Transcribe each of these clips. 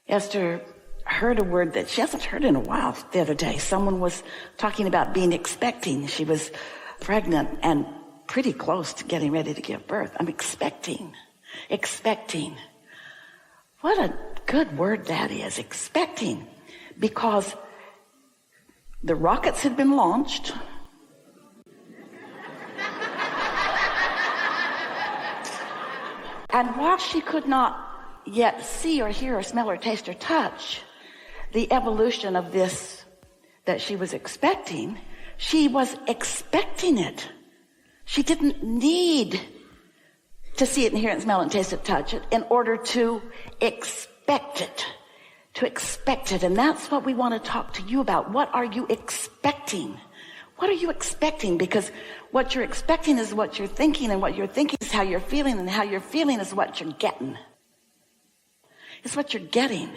Esther heard a word that she hasn't heard in a while the other day. Someone was talking about being expecting. She was pregnant and pretty close to getting ready to give birth. I'm expecting. What a good word that is, expecting. Because the rockets had been launched. And while she could not yet see or hear or smell or taste or touch the evolution of this that she was expecting, she was expecting it. She didn't need to see it and hear it and smell it and taste it, touch it in order to expect it. To expect it. And that's what we want to talk to you about. What are you expecting? What are you expecting? Because what you're expecting is what you're thinking, and what you're thinking is how you're feeling, and how you're feeling is what you're getting. It's what you're getting.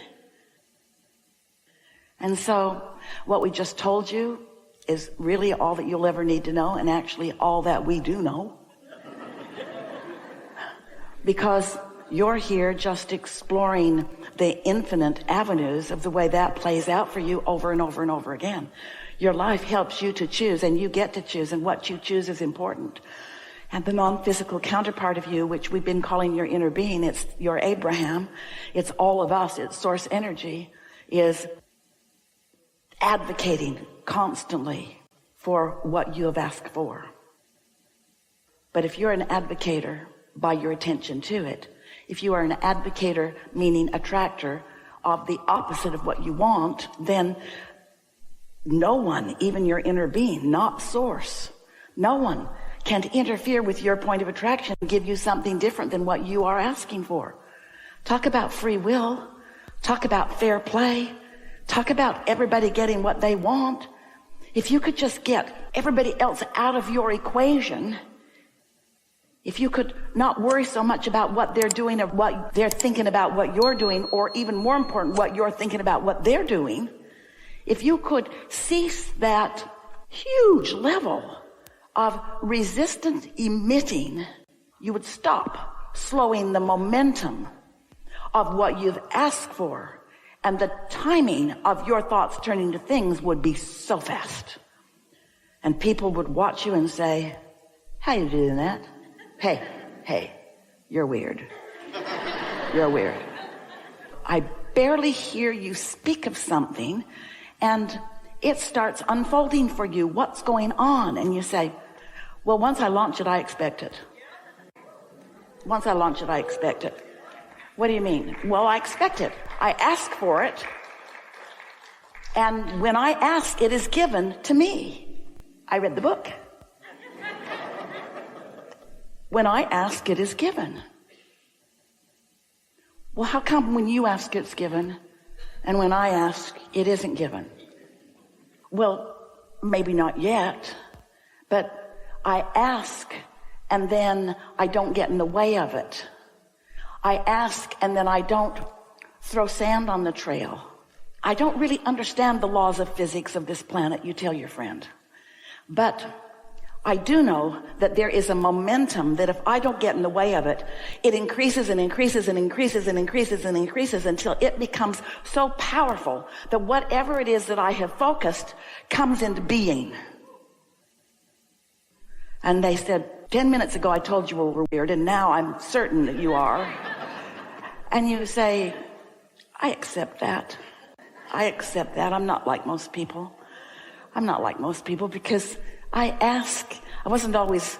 And so what we just told you is really all that you'll ever need to know, and actually all that we do know. Because you're here just exploring the infinite avenues of the way that plays out for you over and over and over again. Your life helps you to choose, and you get to choose, and what you choose is important. And the non-physical counterpart of you, which we've been calling your inner being, it's your Abraham, it's all of us, it's source energy, is advocating constantly for what you have asked for. But if you're an advocator by your attention to it, if you are an advocator, meaning attractor of the opposite of what you want, then no one, even your inner being, not source, no one can interfere with your point of attraction and give you something different than what you are asking for. Talk about free will. Talk about fair play. Talk about everybody getting what they want. If you could just get everybody else out of your equation, if you could not worry so much about what they're doing or what they're thinking about what you're doing, or even more important, what you're thinking about what they're doing, if you could cease that huge level of resistant emitting, you would stop slowing the momentum of what you've asked for, and the timing of your thoughts turning to things would be so fast. And people would watch you and say, how you doing that? Hey, you're weird. You're weird. I barely hear you speak of something, and it starts unfolding for you what's going on, and you say, well, once I launch it, I expect it. Once I launch it, I expect it. What do you mean? Well, I expect it. I ask for it, and when I ask, it is given to me. I read the book. When I ask, it is given. Well, how come when you ask, it's given, and when I ask, it isn't given? Well, maybe not yet, but I ask, and then I don't get in the way of it. I ask, and then I don't throw sand on the trail. I don't really understand the laws of physics of this planet, you tell your friend. But I do know that there is a momentum that if I don't get in the way of it, it increases and increases and increases and increases and increases until it becomes so powerful that whatever it is that I have focused comes into being. And they said, 10 minutes ago I told you we were weird, and now I'm certain that you are. And you say, I accept that. I accept that. I'm not like most people. I'm not like most people because I ask. I wasn't always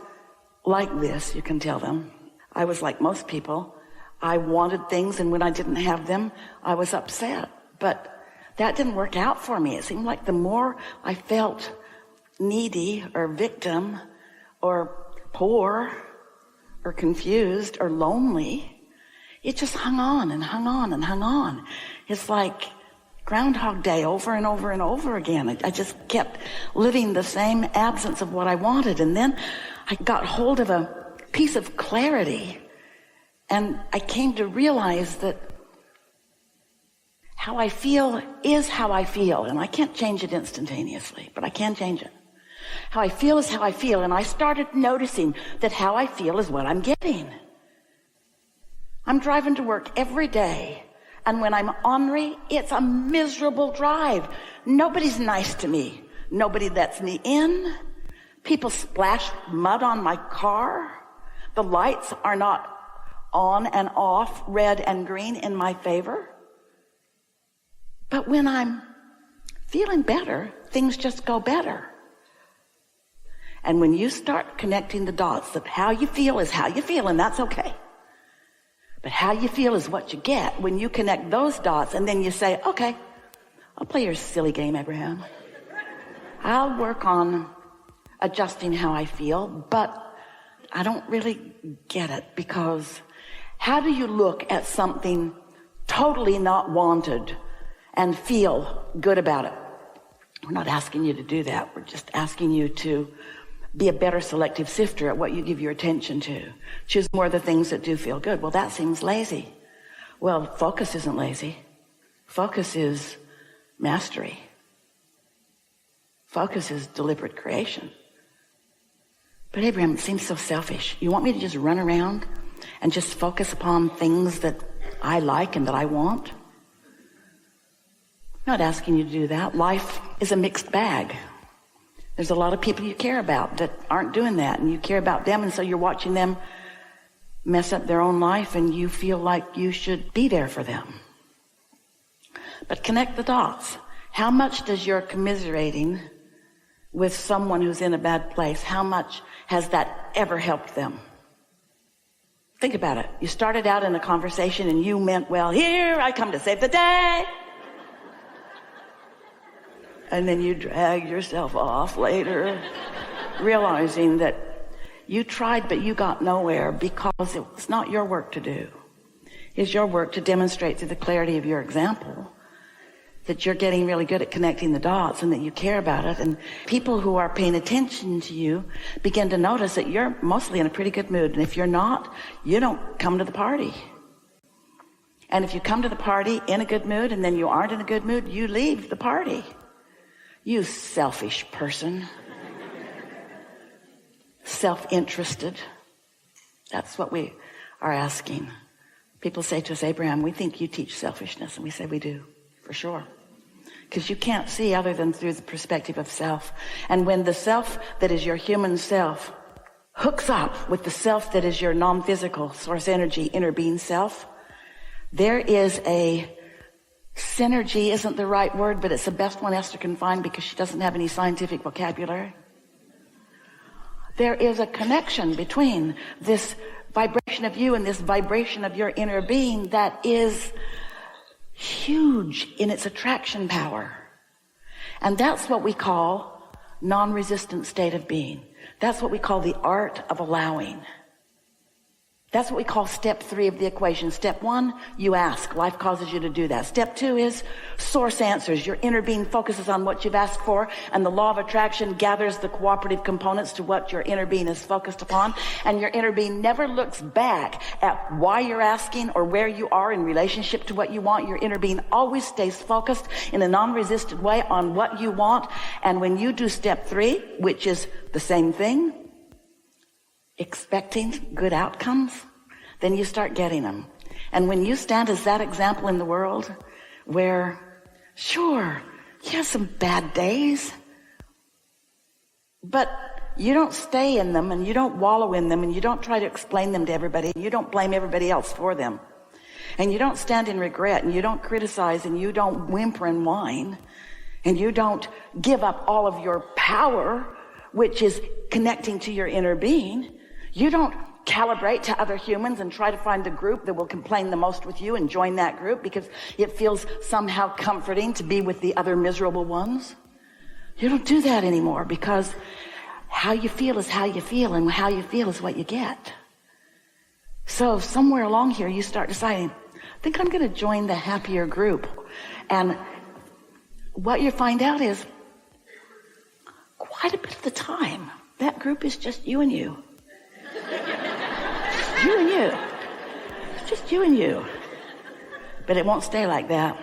like this, you can tell them. I was like most people. I wanted things, and when I didn't have them, I was upset. But that didn't work out for me. It seemed like the more I felt needy or victim or poor or confused or lonely, it just hung on and hung on and hung on. It's like Groundhog Day over and over and over again. I just kept living the same absence of what I wanted. And then I got hold of a piece of clarity, and I came to realize that how I feel is how I feel. And I can't change it instantaneously, but I can change it. How I feel is how I feel. And I started noticing that how I feel is what I'm getting. I'm driving to work every day, And when I'm ornery, it's a miserable drive. Nobody's nice to me. Nobody lets me in. People splash mud on my car. The lights are not on and off, red and green in my favor. But when I'm feeling better, things just go better. And when you start connecting the dots that how you feel is how you feel, and that's okay. But how you feel is what you get when you connect those dots, and then you say, okay, I'll play your silly game, Abraham. I'll work on adjusting how I feel, but I don't really get it, because how do you look at something totally not wanted and feel good about it? We're not asking you to do that. We're just asking you to be a better selective sifter at what you give your attention to. Choose more of the things that do feel good. Well, that seems lazy. Well, focus isn't lazy. Focus is mastery. Focus is deliberate creation. But Abraham, it seems so selfish. You want me to just run around and just focus upon things that I like and that I want? I'm not asking you to do that. Life is a mixed bag. There's a lot of people you care about that aren't doing that, and you care about them, and so you're watching them mess up their own life, and you feel like you should be there for them. But connect the dots. How much does your commiserating with someone who's in a bad place, how much has that ever helped them? Think about it. You started out in a conversation and you meant, well, here I come to save the day. And then you drag yourself off later, realizing that you tried, but you got nowhere because it's not your work to do. It's your work to demonstrate through the clarity of your example that you're getting really good at connecting the dots and that you care about it. And people who are paying attention to you begin to notice that you're mostly in a pretty good mood. And if you're not, you don't come to the party. And if you come to the party in a good mood and then you aren't in a good mood, you leave the party. You selfish person. Self-interested. That's what we are asking. People say to us, Abraham, we think you teach selfishness. And we say we do, for sure. Because you can't see other than through the perspective of self. And when the self that is your human self hooks up with the self that is your non-physical source energy, inner being self, there is a synergy, isn't the right word, but it's the best one Esther can find because she doesn't have any scientific vocabulary. There is a connection between this vibration of you and this vibration of your inner being that is huge in its attraction power. And that's what we call non-resistant state of being. That's what we call the art of allowing. That's what we call step 3 of the equation. Step 1, you ask. Life causes you to do that. Step 2 is source answers. Your inner being focuses on what you've asked for, and the law of attraction gathers the cooperative components to what your inner being is focused upon. And your inner being never looks back at why you're asking or where you are in relationship to what you want. Your inner being always stays focused in a non-resistant way on what you want. And when you do step 3, which is the same thing, expecting good outcomes, then you start getting them. And when you stand as that example in the world where, sure, you have some bad days, but you don't stay in them and you don't wallow in them and you don't try to explain them to everybody and you don't blame everybody else for them. And you don't stand in regret and you don't criticize and you don't whimper and whine and you don't give up all of your power, which is connecting to your inner being. You don't calibrate to other humans and try to find the group that will complain the most with you and join that group because it feels somehow comforting to be with the other miserable ones. You don't do that anymore because how you feel is how you feel and how you feel is what you get. So somewhere along here you start deciding, I think I'm going to join the happier group. And what you find out is quite a bit of the time that group is just you and you. You and you. It's just you and you. But it won't stay like that.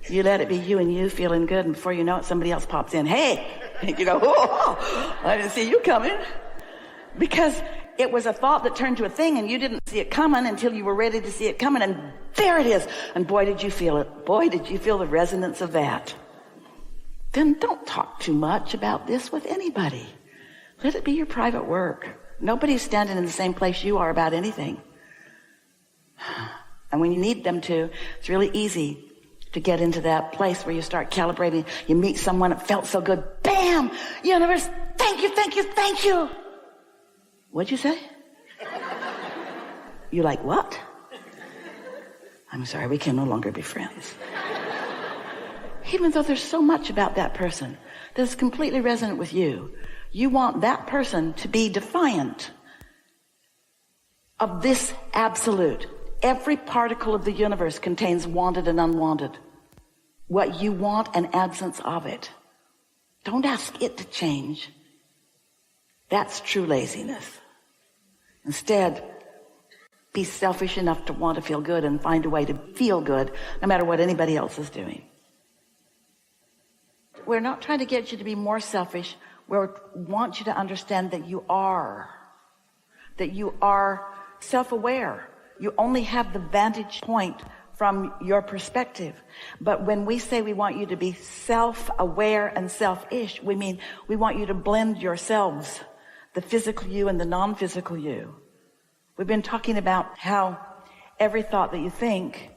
You let it be you and you feeling good, and before you know it, somebody else pops in. Hey! You go, oh, I didn't see you coming. Because it was a thought that turned to a thing, and you didn't see it coming until you were ready to see it coming, and there it is. And boy, did you feel it. Boy, did you feel the resonance of that. Then don't talk too much about this with anybody. Let it be your private work. Nobody's standing in the same place you are about anything. And when you need them to, it's really easy to get into that place where you start calibrating. You meet someone, it felt so good. Bam! Universe, thank you, thank you, thank you. What'd you say? You like what? I'm sorry, we can no longer be friends. Even though there's so much about that person that's completely resonant with you, you want that person to be defiant of this absolute. Every particle of the universe contains wanted and unwanted. What you want and absence of it. Don't ask it to change. That's true laziness. Instead, be selfish enough to want to feel good and find a way to feel good no matter what anybody else is doing. We're not trying to get you to be more selfish. We want you to understand that you are self-aware. You only have the vantage point from your perspective. But when we say we want you to be self-aware and selfish, we mean we want you to blend yourselves, the physical you and the non-physical you. We've been talking about how every thought that you think,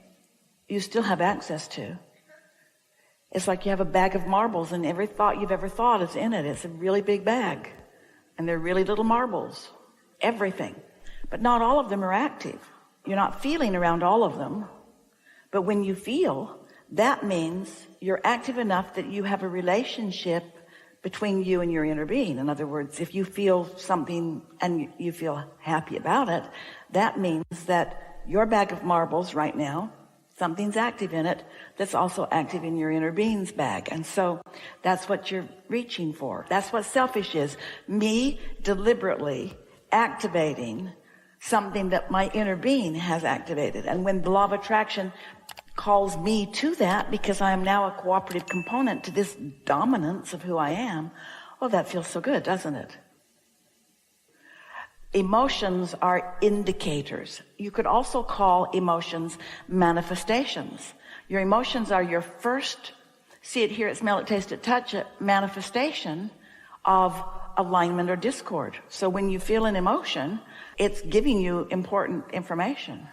you still have access to. It's like you have a bag of marbles, and every thought you've ever thought is in it. It's a really big bag, and they're really little marbles. Everything. But not all of them are active. You're not feeling around all of them. But when you feel, that means you're active enough that you have a relationship between you and your inner being. In other words, if you feel something and you feel happy about it, that means that your bag of marbles right now, something's active in it that's also active in your inner being's bag. And so that's what you're reaching for. That's what selfish is. Me deliberately activating something that my inner being has activated. And when the law of attraction calls me to that, because I am now a cooperative component to this dominance of who I am, well, that feels so good, doesn't it? Emotions are indicators. You could also call emotions manifestations. Your emotions are your first see it, hear it, smell it, taste it, touch it manifestation of alignment or discord. So when you feel an emotion, it's giving you important information.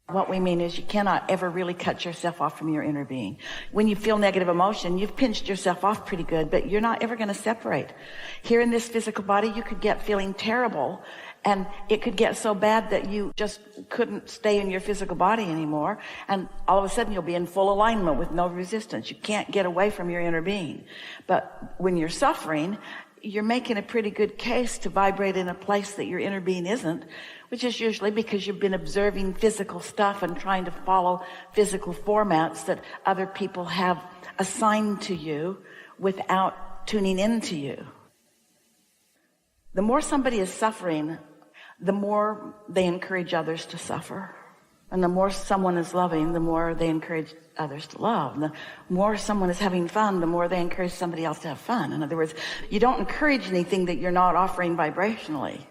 What we mean is you cannot ever really cut yourself off from your inner being. When you feel negative emotion, you've pinched yourself off pretty good, but you're not ever going to separate. Here in this physical body, you could get feeling terrible, and it could get so bad that you just couldn't stay in your physical body anymore, and all of a sudden you'll be in full alignment with no resistance. You can't get away from your inner being. But when you're suffering, you're making a pretty good case to vibrate in a place that your inner being isn't, which is usually because you've been observing physical stuff and trying to follow physical formats that other people have assigned to you without tuning into you. The more somebody is suffering, the more they encourage others to suffer. And the more someone is loving, the more they encourage others to love. The more someone is having fun, the more they encourage somebody else to have fun. In other words, you don't encourage anything that you're not offering vibrationally.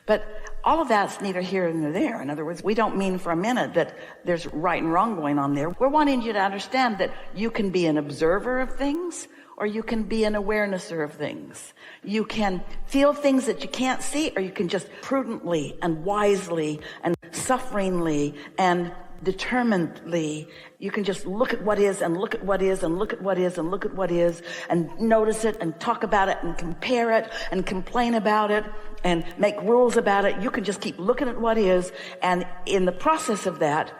But all of that's neither here nor there. In other words, we don't mean for a minute that there's right and wrong going on there. We're wanting you to understand that you can be an observer of things, or you can be an awarenesser of things. You can feel things that you can't see, or you can just prudently and wisely and sufferingly and determinedly, you can just look at what is and look at what is and look at what is and look at what is and notice it and talk about it and compare it and complain about it and make rules about it. You can just keep looking at what is, and in the process of that,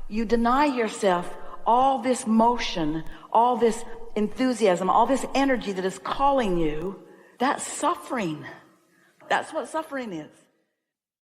you deny yourself all this motion, all this enthusiasm, all this energy that is calling you. That's suffering. That's what suffering is.